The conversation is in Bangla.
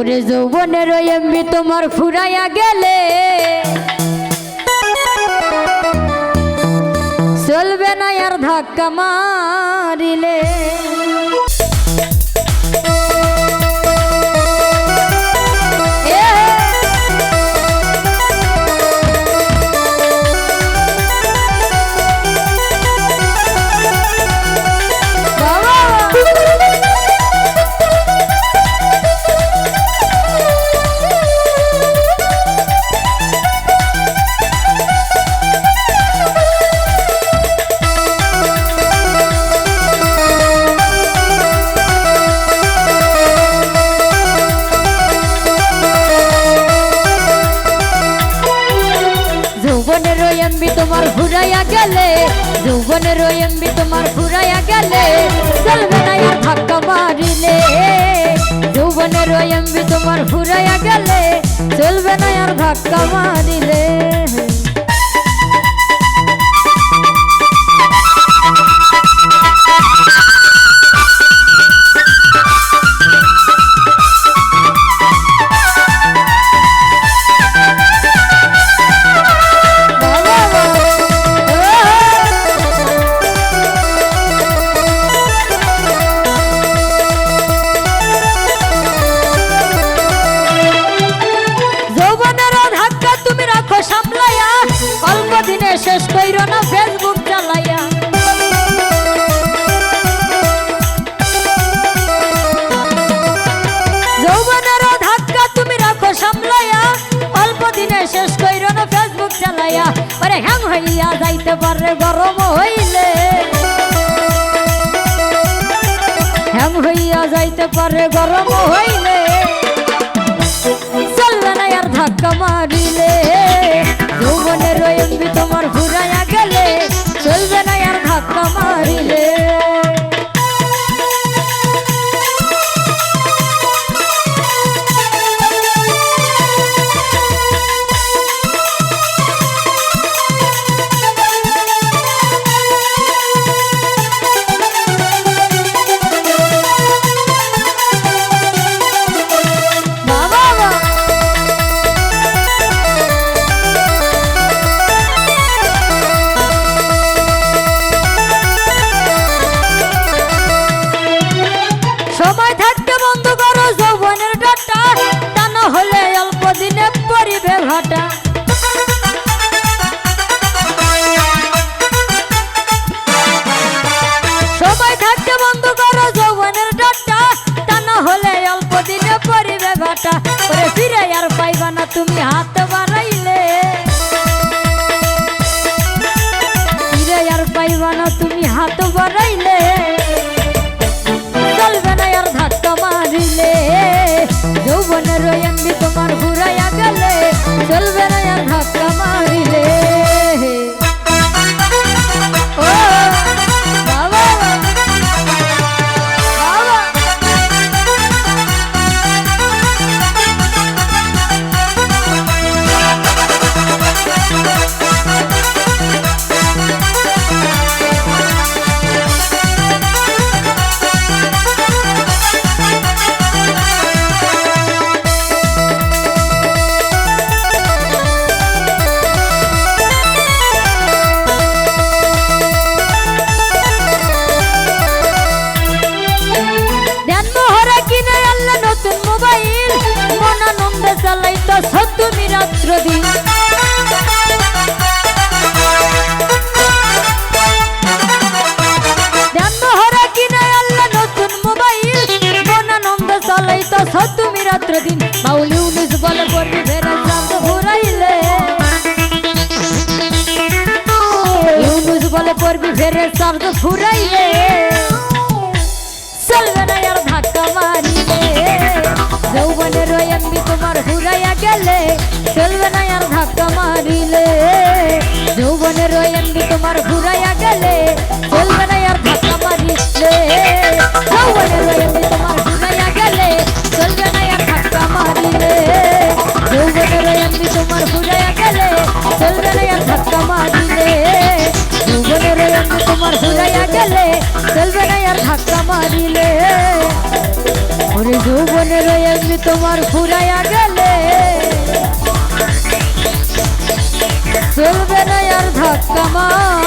ওরে যৌবনের এমবি তোমার ফুরাইয়া গেলে চলবে না আর ধাক্কা মারিলে। এমবি তোমার ফুরাইয়া গেলে যৌবনের এমবি তোমার ফুরাইয়া গেলে চলবে না আর ধাক্কা মারিলে। যৌবনের এমবি তোমার ফুরাইয়া গেলে চলবে না আর ধাক্কা মারিলে। শেষ কইর না ফেসবুক চালাইয়া, যৌবনের ধাক্কা তুমি রাখো সামলাইয়া, অল্প দিনে শেষ কইর না ফেসবুক চালাইয়া। আরে হ্যাং হইয়া যাইতে পারে গরম হইলে, হ্যাং হইয়া যাইতে পারে গরম হইলে, চলবে না আর ধাক্কা মারিলে। যৌবনের এমবি তোমার ফুরাইয়া গেলে চলবে না আর ধাক্কা মারিলে। সময় থাকতে বন্ধ করো যৌবনের ডাটা, তা না হলে অল্প দিনে পরিবে ভাটা। সময় থাকতে বন্ধ করো যৌবনের ডাটা, তা না হলে অল্প দিনে পরিবে ভাটা। ওরে ফিরে আর পাইবা না তুমি হাত বাড়াইলে, ফিরে আর পাইবা না তুমি হাত বাড়াইলে, চলবে না আর ধাক্কা মারিলে। যৌবনের এমবি তোমার ফুরাইয়া গেলে চলবে না আর ধাক্কা মারিলে। ও বাবা চালাইতো তুমি রাত্র দিন, ধ্যানমোহরা কিনে আল্লাহ নতুন মোবাইল, মনানন্দ চালাইতো তুমি রাত্র দিন। মাউলি উনিশ বলে পড়বি ফেরা চাঁদ ফুরাইলে, ইউনুস বলে পড়বি ফেরে চাঁদ ফুরাইলে, চলবে না আর ধাক্কা মারিলে। যৌবনের এমবি তোমার ফুরাইয়া গেলে চলবে না আর ধাক্কা মারিলে। যৌবনের এমবি তোমার ফুরাইয়া গেলে চলবে না আর ধাক্কা মারিলে। যৌবনের এমবি তোমার ফুরাইয়া গেলে চলবে না আর ধাক্কা মারিলে। যৌবনের এমবি তোমার ফুরাইয়া গেলে চলবে না আর ধাক্কা মারিলে। যৌবনের এমবি তোমার ফুরাইয়া গেলে চলবে না আর ধাক্কা মারিলে। ওরে যৌবন যৌবনের এমনি তোমার ফুরাইয়া গেলে চলবে না আর ধাক্কা মারিলে।